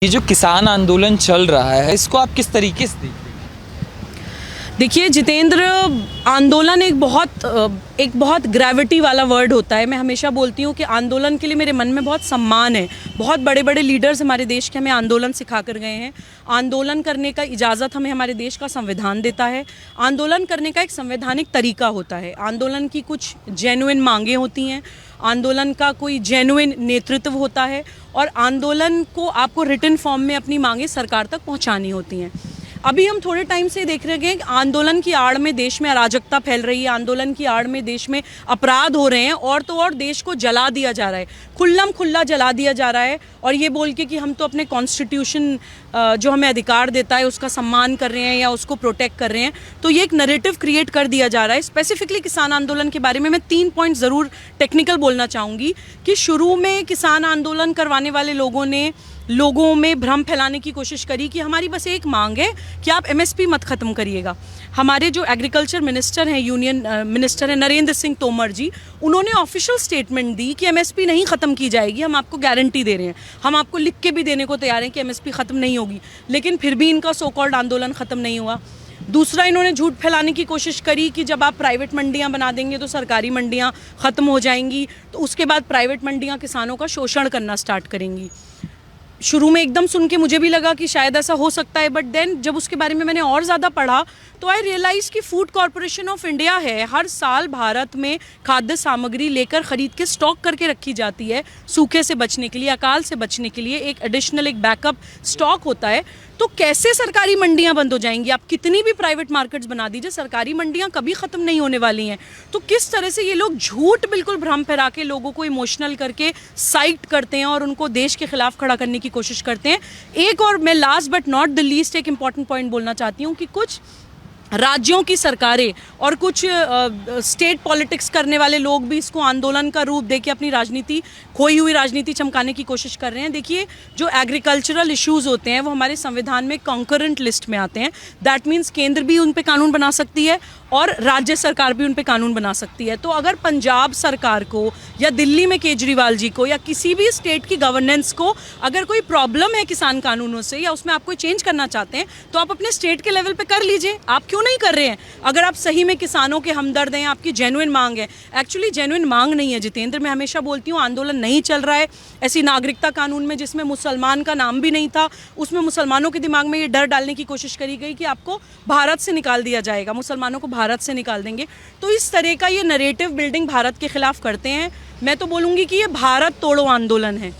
ये जो किसान आंदोलन चल रहा है इसको आप किस तरीके से देखते हैं? देखिए जितेंद्र, आंदोलन एक बहुत ग्रेविटी वाला वर्ड होता है। मैं हमेशा बोलती हूँ कि आंदोलन के लिए मेरे मन में बहुत सम्मान है। बहुत बड़े बड़े लीडर्स हमारे देश के हमें आंदोलन सिखा कर गए हैं। आंदोलन करने का इजाज़त हमें हमारे देश का संविधान देता है। आंदोलन करने का एक संवैधानिक तरीका होता है। आंदोलन की कुछ जेन्युइन मांगें होती हैं, आंदोलन का कोई जेन्युइन नेतृत्व होता है और आंदोलन को आपको रिटन फॉर्म में अपनी मांगें सरकार तक पहुँचानी होती हैं। अभी हम थोड़े टाइम से देख रहे हैं कि आंदोलन की आड़ में देश में अराजकता फैल रही है, आंदोलन की आड़ में देश में अपराध हो रहे हैं और तो और देश को जला दिया जा रहा है, खुल्लम खुल्ला जला दिया जा रहा है। और ये बोल के कि हम तो अपने कॉन्स्टिट्यूशन जो हमें अधिकार देता है उसका सम्मान कर रहे हैं या उसको प्रोटेक्ट कर रहे हैं, तो ये एक नैरेटिव क्रिएट कर दिया जा रहा है। स्पेसिफिकली किसान आंदोलन के बारे में मैं 3 पॉइंट ज़रूर टेक्निकल बोलना चाहूँगी कि शुरू में किसान आंदोलन करवाने वाले लोगों ने लोगों में भ्रम फैलाने की कोशिश करी कि हमारी बस एक मांग है कि आप एमएसपी मत ख़त्म करिएगा। हमारे जो एग्रीकल्चर मिनिस्टर हैं, यूनियन मिनिस्टर हैं नरेंद्र सिंह तोमर जी, उन्होंने ऑफिशियल स्टेटमेंट दी कि एमएसपी नहीं ख़त्म की जाएगी, हम आपको गारंटी दे रहे हैं, हम आपको लिख के भी देने को तैयार हैं कि एमएसपी ख़त्म नहीं होगी। लेकिन फिर भी इनका सो कॉल्ड आंदोलन ख़त्म नहीं हुआ। दूसरा, इन्होंने झूठ फैलाने की कोशिश करी कि जब आप प्राइवेट मंडियां बना देंगे तो सरकारी मंडियां ख़त्म हो जाएंगी, तो उसके बाद प्राइवेट मंडियां किसानों का शोषण करना स्टार्ट करेंगी। शुरू में एकदम सुन के मुझे भी लगा कि शायद ऐसा हो सकता है, बट देन जब उसके बारे में मैंने और ज़्यादा पढ़ा तो आई रियलाइज़ कि फूड कॉरपोरेशन ऑफ इंडिया है, हर साल भारत में खाद्य सामग्री लेकर ख़रीद के स्टॉक करके रखी जाती है सूखे से बचने के लिए, अकाल से बचने के लिए। एक एडिशनल एक बैकअप स्टॉक होता है। तो कैसे सरकारी मंडियां बंद हो जाएंगी? आप कितनी भी प्राइवेट मार्केट्स बना दीजिए, सरकारी मंडियां कभी ख़त्म नहीं होने वाली हैं। तो किस तरह से ये लोग झूठ बिल्कुल भ्रम फैला के लोगों को इमोशनल करके साइट करते हैं और उनको देश के खिलाफ खड़ा करने की कोशिश करते हैं। एक और मैं last but not the least एक इम्पॉर्टेंट पॉइंट बोलना चाहती हूँ कि कुछ राज्यों की सरकारें और कुछ स्टेट पॉलिटिक्स करने वाले लोग भी इसको आंदोलन का रूप देके अपनी राजनीति, खोई हुई राजनीति चमकाने की कोशिश कर रहे हैं। देखिए, जो एग्रीकल्चरल इश्यूज़ होते हैं वो हमारे संविधान में कॉन्करेंट लिस्ट में आते हैं। दैट मीन्स केंद्र भी उन पे कानून बना सकती है और राज्य सरकार भी उन पे कानून बना सकती है। तो अगर पंजाब सरकार को या दिल्ली में केजरीवाल जी को या किसी भी स्टेट की गवर्नेंस को अगर कोई प्रॉब्लम है किसान कानूनों से या उसमें आप कोई चेंज करना चाहते हैं तो आप अपने स्टेट के लेवल पे कर लीजिए। आप क्यों नहीं कर रहे हैं? अगर आप सही में किसानों के हमदर्द हैं, आपकी जेन्युइन मांग है। एक्चुअली जेन्युइन मांग नहीं है जितेंद्र, मैं हमेशा बोलती हूँ आंदोलन नहीं चल रहा है ऐसी नागरिकता कानून में जिसमें मुसलमान का नाम भी नहीं था, उसमें मुसलमानों के दिमाग में ये डर डालने की कोशिश करी गई कि आपको भारत से निकाल दिया जाएगा, मुसलमानों को भारत से निकाल देंगे। तो इस तरह का ये नैरेटिव बिल्डिंग भारत के खिलाफ करते हैं। मैं तो बोलूँगी कि ये भारत तोड़ो आंदोलन है।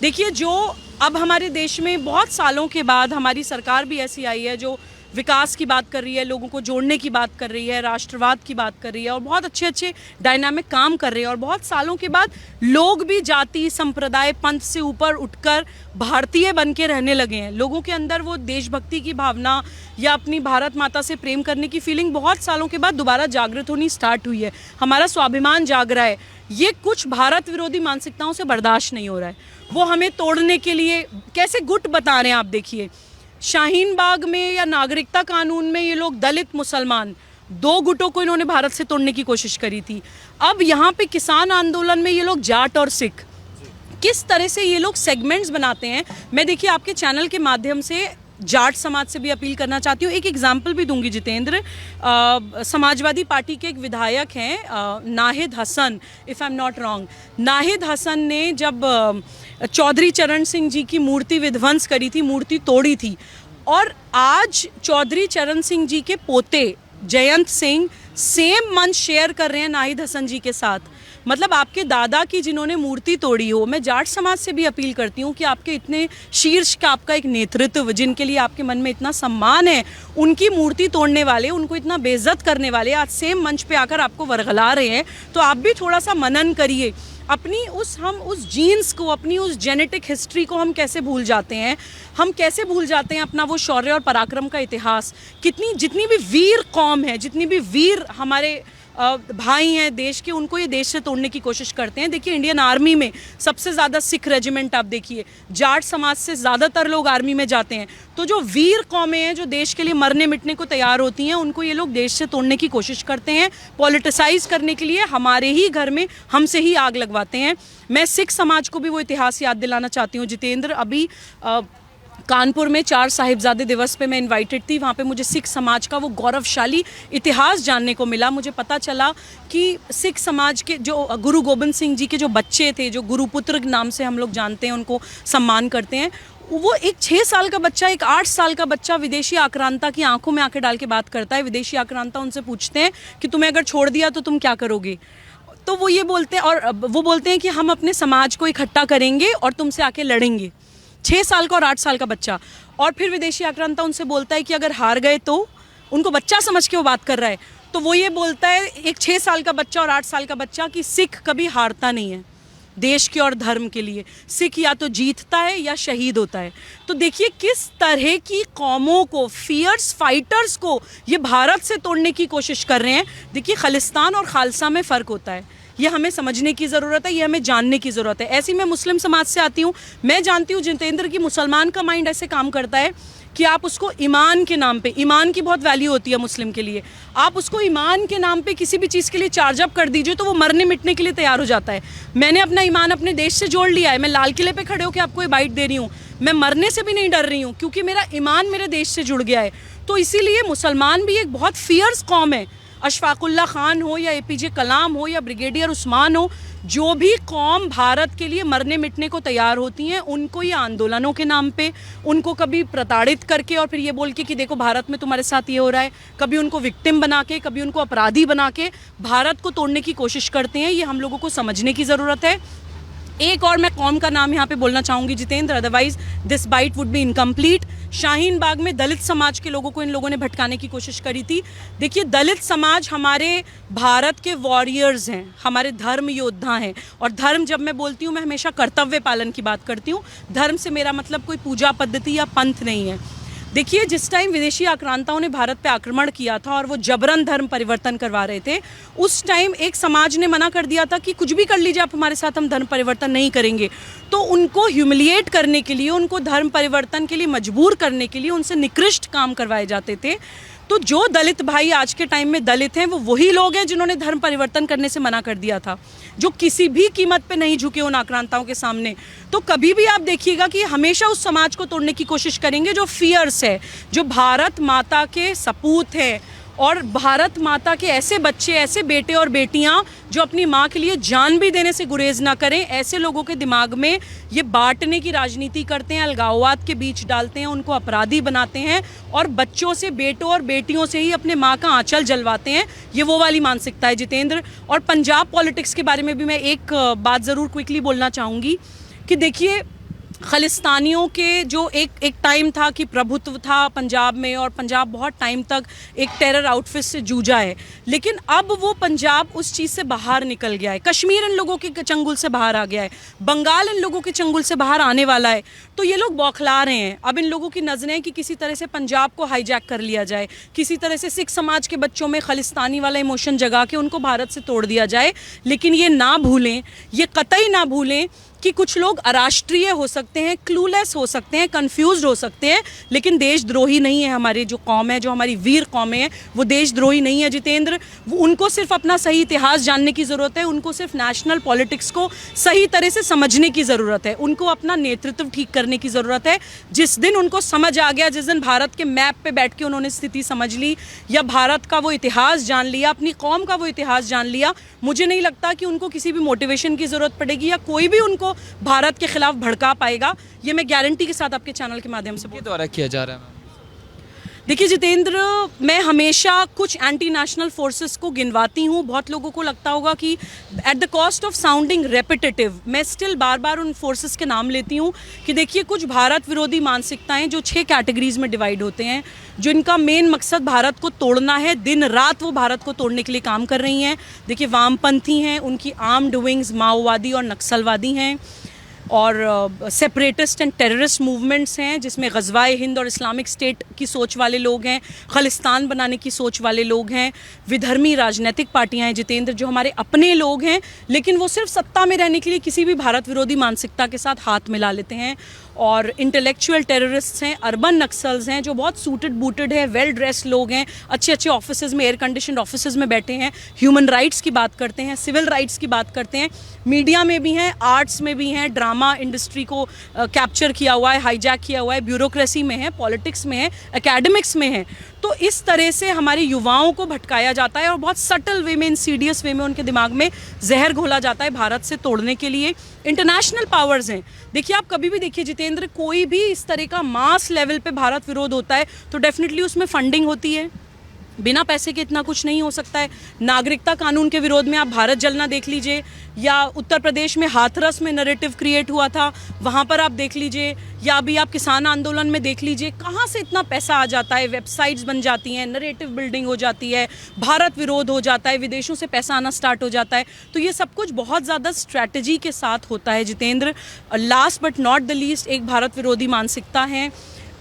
देखिए, जो अब हमारे देश में बहुत सालों के बाद हमारी सरकार भी ऐसी आई है जो विकास की बात कर रही है, लोगों को जोड़ने की बात कर रही है, राष्ट्रवाद की बात कर रही है और बहुत अच्छे अच्छे डायनामिक काम कर रहे हैं। और बहुत सालों के बाद लोग भी जाति, संप्रदाय, पंथ से ऊपर उठकर भारतीय बन के रहने लगे हैं। लोगों के अंदर वो देशभक्ति की भावना या अपनी भारत माता से प्रेम करने की फीलिंग बहुत सालों के बाद दोबारा जागृत होनी स्टार्ट हुई है। हमारा स्वाभिमान जाग रहा है। ये कुछ भारत विरोधी मानसिकताओं से बर्दाश्त नहीं हो रहा है। वो हमें तोड़ने के लिए कैसे गुट बता रहे हैं। आप देखिए, शाहीन बाग में या नागरिकता कानून में ये लोग दलित, मुसलमान, 2 गुटों को इन्होंने भारत से तोड़ने की कोशिश करी थी। अब यहाँ पे किसान आंदोलन में ये लोग जाट और सिख, किस तरह से ये लोग सेगमेंट्स बनाते हैं। मैं देखिए आपके चैनल के माध्यम से जाट समाज से भी अपील करना चाहती हूँ। एक एग्जाम्पल भी दूंगी जितेंद्र। समाजवादी पार्टी के एक विधायक हैं Nahid Hasan, if I am not wrong. Nahid Hasan ने जब चौधरी चरण सिंह जी की मूर्ति विध्वंस करी थी, मूर्ति तोड़ी थी, और आज चौधरी चरण सिंह जी के पोते जयंत सिंह सेम मंच शेयर कर रहे हैं नाहिद हसन जी के साथ। मतलब आपके दादा की जिन्होंने मूर्ति तोड़ी हो। मैं जाट समाज से भी अपील करती हूँ कि आपके इतने शीर्ष का आपका एक नेतृत्व जिनके लिए आपके मन में इतना सम्मान है, उनकी मूर्ति तोड़ने वाले, उनको इतना बेइज्जत करने वाले आज सेम मंच पे आकर आपको वरगला रहे हैं। तो आप भी थोड़ा सा मनन करिए। हम उस जीन्स को, अपनी उस जेनेटिक हिस्ट्री को हम कैसे भूल जाते हैं? हम कैसे भूल जाते हैं अपना वो शौर्य और पराक्रम का इतिहास? जितनी भी वीर कौम है, जितनी भी वीर हमारे भाई हैं देश के, उनको ये देश से तोड़ने की कोशिश करते हैं। देखिए, इंडियन आर्मी में सबसे ज़्यादा सिख रेजिमेंट आप देखिए, जाट समाज से ज़्यादातर लोग आर्मी में जाते हैं। तो जो वीर कौमें हैं जो देश के लिए मरने मिटने को तैयार होती हैं, उनको ये लोग देश से तोड़ने की कोशिश करते हैं, पॉलिटिसाइज करने के लिए हमारे ही घर में हमसे ही आग लगवाते हैं। मैं सिख समाज को भी वो इतिहास याद दिलाना चाहती हूँ जितेंद्र। अभी कानपुर में 4 साहिबजादे दिवस पे मैं इनवाइटेड थी। वहाँ पे मुझे सिख समाज का वो गौरवशाली इतिहास जानने को मिला। मुझे पता चला कि सिख समाज के जो गुरु गोबिंद सिंह जी के जो बच्चे थे, जो गुरुपुत्र नाम से हम लोग जानते हैं, उनको सम्मान करते हैं, वो एक 6 साल का बच्चा, एक 8 साल का बच्चा विदेशी आक्रांता की आंखों में आंखें डाल के बात करता है। विदेशी आक्रांता उनसे पूछते हैं कि तुम्हें अगर छोड़ दिया तो तुम क्या करोगे। तो वो ये बोलते हैं, और वो बोलते हैं कि हम अपने समाज को इकट्ठा करेंगे और तुमसे आके लड़ेंगे। 6 साल का और 8 साल का बच्चा। और फिर विदेशी आक्रांता उनसे बोलता है कि अगर हार गए तो, उनको बच्चा समझ के वो बात कर रहा है, तो वो ये बोलता है, एक 6 साल का बच्चा और 8 साल का बच्चा, कि सिख कभी हारता नहीं है देश के और धर्म के लिए। सिख या तो जीतता है या शहीद होता है। तो देखिए किस तरह की कौमों को, फियर्स फाइटर्स को ये भारत से तोड़ने की कोशिश कर रहे हैं। देखिए खालिस्तान और खालसा में फ़र्क होता है, ये हमें समझने की ज़रूरत है, ये हमें जानने की ज़रूरत है। ऐसी मैं मुस्लिम समाज से आती हूँ, मैं जानती हूँ जितेंद्र की मुसलमान का माइंड ऐसे काम करता है कि आप उसको ईमान के नाम पे, ईमान की बहुत वैल्यू होती है मुस्लिम के लिए, आप उसको ईमान के नाम पे किसी भी चीज़ के लिए चार्ज अप कर दीजिए तो वो मरने मिटने के लिए तैयार हो जाता है। मैंने अपना ईमान अपने देश से जोड़ लिया है। मैं लाल किले पे खड़े होकर आपको ये बाइट दे रही हूँ, मैं मरने से भी नहीं डर रही हूँ क्योंकि मेरा ईमान मेरे देश से जुड़ गया है। तो इसीलिए मुसलमान भी एक बहुत फियर्स कौम है। अशफाकुल्ला खान हो या एपीजे कलाम हो या ब्रिगेडियर उस्मान हो, जो भी कौम भारत के लिए मरने मिटने को तैयार होती हैं, उनको ये आंदोलनों के नाम पे, उनको कभी प्रताड़ित करके और फिर ये बोल के कि देखो भारत में तुम्हारे साथ ये हो रहा है, कभी उनको विक्टिम बना के, कभी उनको अपराधी बना के भारत को तोड़ने की कोशिश करते हैं। ये हम लोगों को समझने की ज़रूरत है। एक और मैं कौम का नाम यहाँ पे बोलना चाहूँगी Jitendra, otherwise this bite would be incomplete. Shaheen Bagh में दलित समाज के लोगों को इन लोगों ने भटकाने की कोशिश करी थी। देखिए दलित समाज हमारे भारत के वॉरियर्स हैं, हमारे धर्म योद्धा हैं। और धर्म जब मैं बोलती हूँ, मैं हमेशा कर्तव्य पालन की बात करती हूँ। धर्म से मेरा मतलब कोई पूजा पद्धति या पंथ नहीं है। देखिए जिस टाइम विदेशी आक्रांताओं ने भारत पे आक्रमण किया था और वो जबरन धर्म परिवर्तन करवा रहे थे, उस टाइम एक समाज ने मना कर दिया था कि कुछ भी कर लीजिए आप हमारे साथ, हम धर्म परिवर्तन नहीं करेंगे। तो उनको ह्यूमिलिएट करने के लिए, उनको धर्म परिवर्तन के लिए मजबूर करने के लिए उनसे निकृष्ट काम करवाए जाते थे। तो जो दलित भाई आज के टाइम में दलित हैं, वो वही लोग हैं जिन्होंने धर्म परिवर्तन करने से मना कर दिया था, जो किसी भी कीमत पे नहीं झुके उन आक्रांताओं के सामने। तो कभी भी आप देखिएगा कि हमेशा उस समाज को तोड़ने की कोशिश करेंगे जो फियर्स है, जो भारत माता के सपूत हैं और भारत माता के ऐसे बच्चे, ऐसे बेटे और बेटियां जो अपनी माँ के लिए जान भी देने से गुरेज ना करें। ऐसे लोगों के दिमाग में ये बांटने की राजनीति करते हैं, अलगाववाद के बीच डालते हैं, उनको अपराधी बनाते हैं और बच्चों से, बेटों और बेटियों से ही अपने माँ का आंचल जलवाते हैं। ये वो वाली मानसिकता है जितेंद्र। और पंजाब पॉलिटिक्स के बारे में भी मैं एक बात ज़रूर क्विकली बोलना चाहूँगी कि देखिए खालिस्तानियों के जो एक टाइम था कि प्रभुत्व था पंजाब में, और पंजाब बहुत टाइम तक एक टेरर आउटफिट से जूझा है, लेकिन अब वो पंजाब उस चीज़ से बाहर निकल गया है। कश्मीर इन लोगों के चंगुल से बाहर आ गया है, बंगाल इन लोगों के चंगुल से बाहर आने वाला है। तो ये लोग बौखला रहे हैं। अब इन लोगों की नज़रें हैं कि किसी तरह से पंजाब को हाईजैक कर लिया जाए, किसी तरह से सिख समाज के बच्चों में खालिस्तानी वाला इमोशन जगा के उनको भारत से तोड़ दिया जाए। लेकिन ये ना भूलें, ये कतई ना भूलें कि कुछ लोग अराष्ट्रीय हो सकते हैं, क्लूलेस हो सकते हैं, कंफ्यूज्ड हो सकते हैं, लेकिन देशद्रोही नहीं है। हमारी जो कौम है, जो हमारी वीर कौमें हैं, वो देशद्रोही नहीं है जितेंद्र। उनको सिर्फ अपना सही इतिहास जानने की ज़रूरत है, उनको सिर्फ नेशनल पॉलिटिक्स को सही तरह से समझने की ज़रूरत है, उनको अपना नेतृत्व ठीक करने की ज़रूरत है। जिस दिन उनको समझ आ गया, जिस दिन भारत के मैप पे बैठ के उन्होंने स्थिति समझ ली या भारत का वो इतिहास जान लिया, अपनी कौम का वो इतिहास जान लिया, मुझे नहीं लगता कि उनको किसी भी मोटिवेशन की ज़रूरत पड़ेगी या कोई भी उनको भारत के खिलाफ भड़का पाएगा। ये मैं गारंटी के साथ आपके चैनल के माध्यम से द्वारा किया जा रहा है। देखिए जितेंद्र, मैं हमेशा कुछ एंटी नेशनल फोर्सेस को गिनवाती हूँ। बहुत लोगों को लगता होगा कि eight the cost of sounding repetitive, मैं स्टिल बार बार उन फोर्सेस के नाम लेती हूँ कि देखिए कुछ भारत विरोधी मानसिकताएं जो 6 कैटेगरीज में डिवाइड होते हैं, जो इनका मेन मकसद भारत को तोड़ना है, दिन रात वो भारत को तोड़ने के लिए काम कर रही हैं। देखिए वामपंथी हैं, उनकी आर्म्ड विंग्स माओवादी और नक्सलवादी हैं, और सेपरेटिस्ट एंड टेररिस्ट मूवमेंट्स हैं जिसमें गज़वाए हिंद और इस्लामिक स्टेट की सोच वाले लोग हैं, खालिस्तान बनाने की सोच वाले लोग हैं, विधर्मी राजनीतिक पार्टियां हैं जितेंद्र, जो हमारे अपने लोग हैं लेकिन वो सिर्फ सत्ता में रहने के लिए किसी भी भारत विरोधी मानसिकता के साथ हाथ मिला लेते हैं। और इंटेलेक्चुअल टेररिस्ट्स हैं, अर्बन नक्सल्स हैं जो बहुत सूटेड बूटेड है, वेल ड्रेस्ड लोग हैं, अच्छे अच्छे ऑफिसेज में, एयर कंडीशनड ऑफिसेज में बैठे हैं, ह्यूमन राइट्स की बात करते हैं, सिविल राइट्स की बात करते हैं, मीडिया में भी हैं, आर्ट्स में भी हैं, ड्रामा इंडस्ट्री को कैप्चर किया हुआ है, हाईजैक किया हुआ है, ब्यूरोक्रेसी में है, पॉलिटिक्स में है, एकेडमिक्स में है। तो इस तरह से हमारे युवाओं को भटकाया जाता है और बहुत सटल वे में, इंसीडियस वे में उनके दिमाग में जहर घोला जाता है भारत से तोड़ने के लिए। इंटरनेशनल पावर्स हैं, देखिए आप कभी भी देखिए जितेंद्र, कोई भी इस तरह का मास लेवल पे भारत विरोध होता है तो डेफिनेटली उसमें फंडिंग होती है, बिना पैसे के इतना कुछ नहीं हो सकता है। नागरिकता कानून के विरोध में आप भारत जलना देख लीजिए, या उत्तर प्रदेश में हाथरस में नैरेटिव क्रिएट हुआ था, वहाँ पर आप देख लीजिए, या अभी आप किसान आंदोलन में देख लीजिए, कहाँ से इतना पैसा आ जाता है, वेबसाइट्स बन जाती हैं, नैरेटिव बिल्डिंग हो जाती है, भारत विरोध हो जाता है, विदेशों से पैसा आना स्टार्ट हो जाता है। तो ये सब कुछ बहुत ज़्यादा स्ट्रैटेजी के साथ होता है Jitendra. Last but not the least, एक भारत विरोधी मानसिकता है,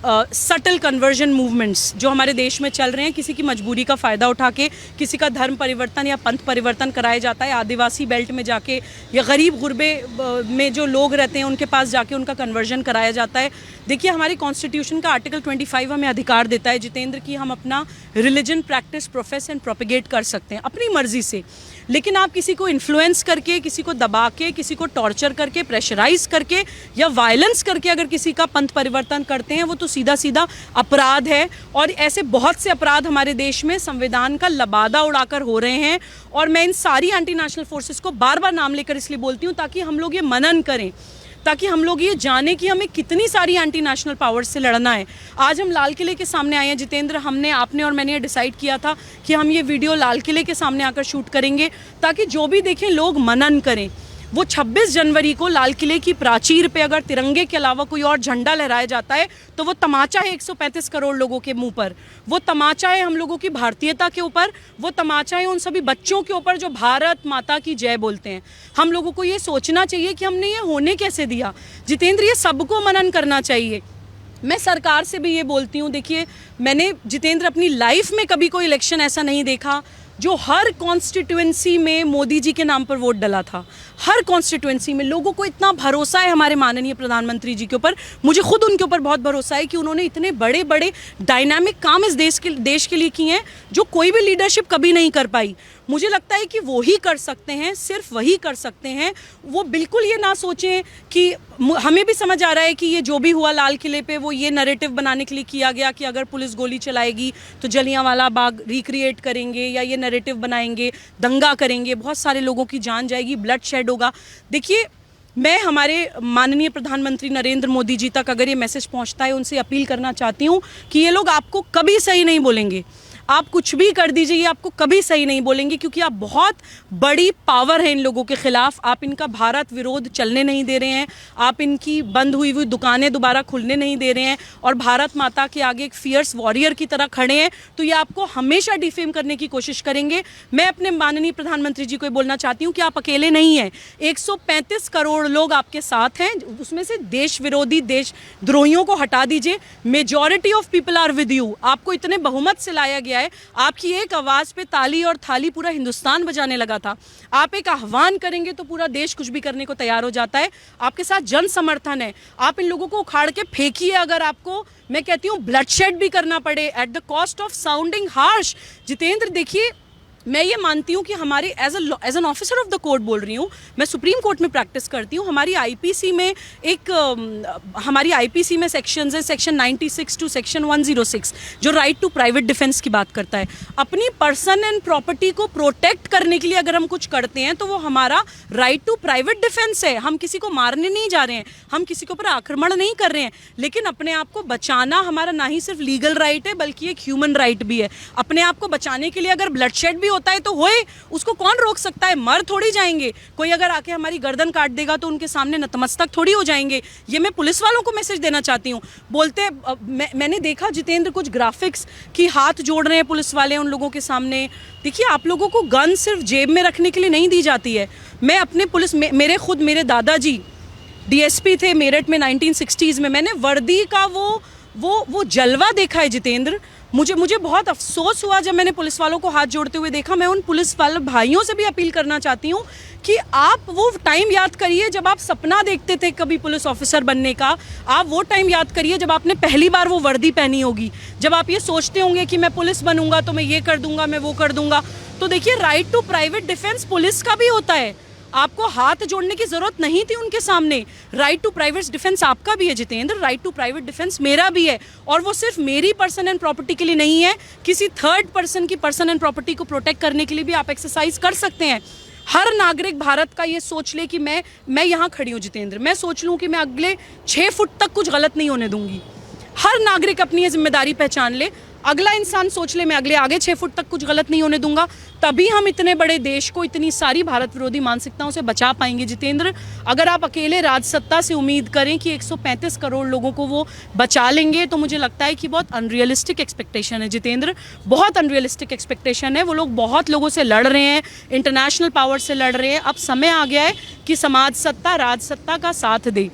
सटल कन्वर्जन मूवमेंट्स जो हमारे देश में चल रहे हैं, किसी की मजबूरी का फ़ायदा उठा के किसी का धर्म परिवर्तन या पंथ परिवर्तन कराया जाता है, आदिवासी बेल्ट में जाके या गरीब गुरबे में जो लोग रहते हैं उनके पास जाके उनका कन्वर्जन कराया जाता है। देखिए हमारे कॉन्स्टिट्यूशन का आर्टिकल 25 हमें अधिकार देता है जितेंद्र कि हम अपना religion practice, profess and propagate कर सकते हैं अपनी मर्जी से, लेकिन आप किसी को इन्फ्लुएंस करके, किसी को दबा के, किसी को टॉर्चर करके, प्रेशराइज करके या वायलेंस करके अगर किसी का पंथ परिवर्तन करते हैं वो तो सीधा सीधा अपराध है। और ऐसे बहुत से अपराध हमारे देश में संविधान का लबादा उड़ाकर हो रहे हैं। और मैं इन सारी एंटी नेशनल फोर्सेस को बार बार नाम लेकर इसलिए बोलती हूँ ताकि हम लोग ये मनन करें, ताकि हम लोग ये जाने कि हमें कितनी सारी एंटी नेशनल पावर्स से लड़ना है। आज हम लाल किले के सामने आए हैं जितेंद्र, हमने, आपने और मैंने ये डिसाइड किया था कि हम ये वीडियो लाल किले के सामने आकर शूट करेंगे ताकि जो भी देखें लोग मनन करें। वो 26 जनवरी को लाल किले की प्राचीर पे अगर तिरंगे के अलावा कोई और झंडा लहराया जाता है तो वो तमाचा है 135 करोड़ लोगों के मुंह पर, वो तमाचा है हम लोगों की भारतीयता के ऊपर, वो तमाचा है उन सभी बच्चों के ऊपर जो भारत माता की जय बोलते हैं। हम लोगों को ये सोचना चाहिए कि हमने ये होने कैसे दिया। जितेंद्र, ये सबको मनन करना चाहिए। मैं सरकार से भी ये बोलती हूँ, देखिए मैंने जितेंद्र अपनी लाइफ में कभी कोई इलेक्शन ऐसा नहीं देखा जो हर कॉन्स्टिट्यूएंसी में मोदी जी के नाम पर वोट डला था। हर कॉन्स्टिट्यूएंसी में लोगों को इतना भरोसा है हमारे माननीय प्रधानमंत्री जी के ऊपर, मुझे खुद उनके ऊपर बहुत भरोसा है कि उन्होंने इतने बड़े बड़े डायनामिक काम इस देश के लिए किए हैं जो कोई भी लीडरशिप कभी नहीं कर पाई। मुझे लगता है कि वो ही कर सकते हैं, सिर्फ वही कर सकते हैं। वो बिल्कुल ये ना सोचें कि, हमें भी समझ आ रहा है कि ये जो भी हुआ लाल किले पे वो ये नैरेटिव बनाने के लिए किया गया कि अगर पुलिस गोली चलाएगी तो जलियांवाला बाग रिक्रिएट करेंगे या ये नैरेटिव बनाएंगे, दंगा करेंगे, बहुत सारे लोगों की जान जाएगी, ब्लड शेड होगा। देखिए मैं हमारे माननीय प्रधानमंत्री नरेंद्र मोदी जी तक अगर ये मैसेज पहुंचता है, उनसे अपील करना चाहती हूँ कि ये लोग आपको कभी सही नहीं बोलेंगे। आप कुछ भी कर दीजिए, ये आपको कभी सही नहीं बोलेंगे क्योंकि आप बहुत बड़ी पावर है इन लोगों के खिलाफ। आप इनका भारत विरोध चलने नहीं दे रहे हैं, आप इनकी बंद हुई दुकानें दोबारा खुलने नहीं दे रहे हैं और भारत माता के आगे एक फियर्स वॉरियर की तरह खड़े हैं, तो ये आपको हमेशा डिफेम करने की कोशिश करेंगे। मैं अपने माननीय प्रधानमंत्री जी को बोलना चाहती हूँ कि आप अकेले नहीं हैं, 135 करोड़ लोग आपके साथ हैं, उसमें से देश विरोधी, देशद्रोहियों को हटा दीजिए। Majority of people are with you. आपको इतने बहुमत से लाया गया है, आपकी एक आवाज पे ताली और थाली पूरा हिंदुस्तान बजाने लगा था। आप एक आह्वान करेंगे तो पूरा देश कुछ भी करने को तैयार हो जाता है। आपके साथ जन समर्थन है, आप इन लोगों को उखाड़ के फेंकिए। अगर आपको, मैं कहती हूँ, ब्लडशेड भी करना पड़े at the cost of sounding harsh. Jitendra देखिए, मैं ये मानती हूँ कि हमारे as an officer of the court बोल रही हूँ, मैं सुप्रीम कोर्ट में प्रैक्टिस करती हूँ। हमारी आईपीसी में सेक्शंस है, सेक्शन 96 टू सेक्शन 106 जो राइट टू प्राइवेट डिफेंस की बात करता है। अपनी पर्सन एंड प्रॉपर्टी को प्रोटेक्ट करने के लिए अगर हम कुछ करते हैं तो वो हमारा राइट टू प्राइवेट डिफेंस है। हम किसी को मारने नहीं जा रहे हैं, हम किसी के ऊपर आक्रमण नहीं कर रहे हैं, लेकिन अपने आप को बचाना हमारा ना ही सिर्फ लीगल राइट है बल्कि एक ह्यूमन राइट भी है। अपने आप को बचाने के लिए अगर ब्लडशेड भी होता है तो होए, उसको कौन रोक सकता है? मर थोड़ी जाएंगे। कोई अगर आके हमारी गर्दन काट देगा तो उनके सामने नतमस्तक थोड़ी हो जाएंगे। ये मैं पुलिस वालों को मैसेज देना चाहती हूँ। बोलते मैंने देखा जितेंद्र कुछ ग्राफिक्स कि हाथ जोड़ रहे हैं पुलिस वाले उन लोगों के सामने। देखिए, आप लोगों को गन सिर्फ जेब में रखने के लिए नहीं दी जाती है। मैं अपने पुलिस मेरे दादाजी डीएसपी थे मेरठ में 1960s में। मैंने वर्दी का वो वो जलवा देखा है जितेंद्र। मुझे बहुत अफसोस हुआ जब मैंने पुलिस वालों को हाथ जोड़ते हुए देखा। मैं उन पुलिस वाले भाइयों से भी अपील करना चाहती हूँ कि आप वो टाइम याद करिए जब आप सपना देखते थे कभी पुलिस ऑफिसर बनने का। आप वो टाइम याद करिए जब आपने पहली बार वो वर्दी पहनी होगी, जब आप ये सोचते होंगे कि मैं पुलिस बनूंगा तो मैं ये कर दूंगा, मैं वो कर दूंगा। तो देखिए, right to private defence police का भी होता है। आपको हाथ जोड़ने की जरूरत नहीं थी उनके सामने। राइट टू प्राइवेट डिफेंस आपका भी है Jitendra, right to private defence मेरा भी है। और वो सिर्फ मेरी पर्सन एंड प्रॉपर्टी के लिए नहीं है, किसी थर्ड पर्सन की पर्सन एंड प्रॉपर्टी को प्रोटेक्ट करने के लिए भी आप एक्सरसाइज कर सकते हैं। हर नागरिक भारत का ये सोच ले कि मैं यहाँ खड़ी हूँ जितेंद्र, मैं सोच लूँ कि मैं अगले 6 फुट तक कुछ गलत नहीं होने दूंगी। हर नागरिक अपनी ये जिम्मेदारी पहचान ले, अगला इंसान सोच ले मैं आगे 6 फुट तक कुछ गलत नहीं होने दूंगा। तभी हम इतने बड़े देश को इतनी सारी भारत विरोधी मानसिकताओं से बचा पाएंगे जितेंद्र। अगर आप अकेले राजसत्ता से उम्मीद करें कि 135 करोड़ लोगों को वो बचा लेंगे, तो मुझे लगता है कि बहुत अनरियलिस्टिक एक्सपेक्टेशन है जितेंद्र, बहुत अनरियलिस्टिक एक्सपेक्टेशन है। वो लोग बहुत लोगों से लड़ रहे हैं, इंटरनेशनल पावर से लड़ रहे हैं। अब समय आ गया है कि समाज सत्ता राजसत्ता का साथ दे।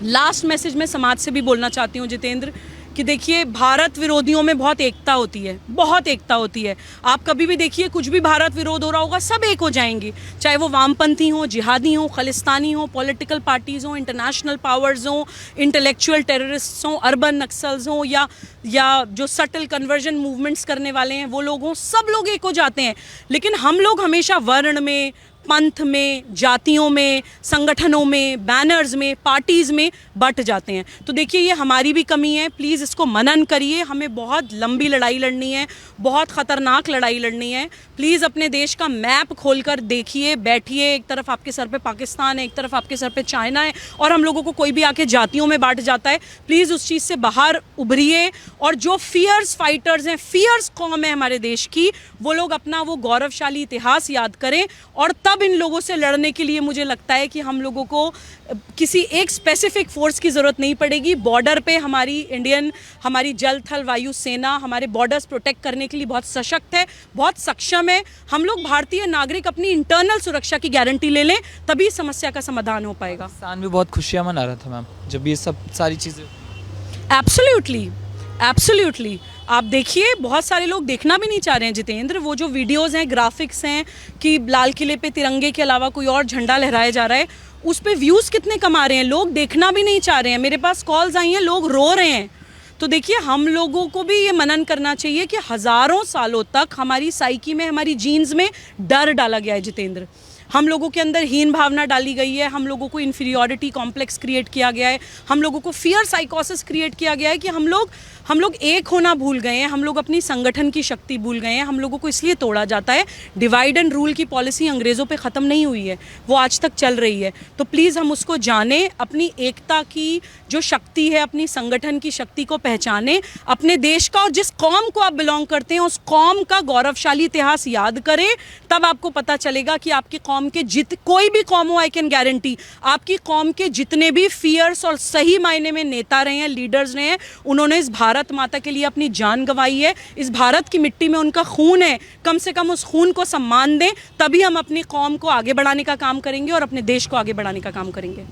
लास्ट मैसेज मैं समाज से भी बोलना चाहती हूँ जितेंद्र कि देखिए, भारत विरोधियों में बहुत एकता होती है, बहुत एकता होती है। आप कभी भी देखिए, कुछ भी भारत विरोध हो रहा होगा, सब एक हो जाएंगे, चाहे वो वामपंथी हो, जिहादी हो, खालिस्तानी हो, पॉलिटिकल पार्टीज़ हो, इंटरनेशनल पावर्स हो, इंटेलेक्चुअल टेररिस्ट्स हो, अर्बन नक्सल्स हो, या जो सटल कन्वर्जन मूवमेंट्स करने वाले हैं वो लोग हों, सब लोग एक हो जाते हैं। लेकिन हम लोग हमेशा वर्ण में, पंथ में, जातियों में, संगठनों में, बैनर्स में, पार्टीज़ में बट जाते हैं। तो देखिए, ये हमारी भी कमी है। प्लीज़ इसको मनन करिए। हमें बहुत लंबी लड़ाई लड़नी है, बहुत ख़तरनाक लड़ाई लड़नी है। प्लीज़ अपने देश का मैप खोलकर देखिए, बैठिए। एक तरफ आपके सर पे पाकिस्तान है, एक तरफ आपके सर पे चाइना है, और हम लोगों को कोई भी आके जातियों में बांट जाता है। प्लीज़ उस चीज़ से बाहर उभरिए। और जो फियर्स फाइटर्स हैं, फियर्स कौम है हमारे देश की, वो लोग अपना वो गौरवशाली इतिहास याद करें। और तब इन लोगों से लड़ने के लिए मुझे लगता है कि हम लोगों को किसी एक स्पेसिफिक फोर्स की ज़रूरत नहीं पड़ेगी। बॉर्डर पे हमारी जल थल वायु सेना हमारे बॉर्डर्स प्रोटेक्ट करने के लिए बहुत सशक्त है, बहुत सक्षम है। हम लोग भारतीय नागरिक अपनी इंटरनल सुरक्षा की गारंटी ले लें, तभी समस्या का समाधान हो पाएगा। पाकिस्तान भी बहुत खुशियाँ मना रहा था मैम जब ये सब सारी चीज़ें। Absolutely, absolutely. आप देखिए, बहुत सारे लोग देखना भी नहीं चाह रहे हैं जितेंद्र। वो जो वीडियोस हैं, ग्राफिक्स हैं कि लाल किले पे तिरंगे के अलावा कोई और झंडा लहराया जा रहा है, उस पे व्यूज़ कितने कमा रहे हैं। लोग देखना भी नहीं चाह रहे हैं। मेरे पास कॉल्स आई हैं, लोग रो रहे हैं। तो देखिए, हम लोगों को भी ये मनन करना चाहिए कि हज़ारों सालों तक हमारी साइकी में, हमारी जीन्स में डर डाला गया है जितेंद्र। हम लोगों के अंदर हीन भावना डाली गई है, हम लोगों को इन्फीरियॉरिटी कॉम्प्लेक्स क्रिएट किया गया है, हम लोगों को फियर साइकोसिस क्रिएट किया गया है कि हम लोग एक होना भूल गए हैं, हम लोग अपनी संगठन की शक्ति भूल गए हैं। हम लोगों को इसलिए तोड़ा जाता है। डिवाइड एंड रूल की पॉलिसी अंग्रेज़ों पे ख़त्म नहीं हुई है, वो आज तक चल रही है। तो प्लीज़ हम उसको जानें, अपनी एकता की जो शक्ति है, अपनी संगठन की शक्ति को पहचानें, अपने देश का और जिस कौम को आप बिलोंग करते हैं उस कौम का गौरवशाली इतिहास याद करें। तब आपको पता चलेगा कि आपकी कौम के कोई भी कौम हो, आई कैन गारंटी, आपकी कौम के जितने भी फियर्स और सही मायने में नेता रहे हैं, लीडर्स रहे हैं, उन्होंने इस भारत माता के लिए अपनी जान गंवाई है। इस भारत की मिट्टी में उनका खून है। कम से कम उस खून को सम्मान दें, तभी हम अपनी कौम को आगे बढ़ाने का काम करेंगे और अपने देश को आगे बढ़ाने का काम करेंगे।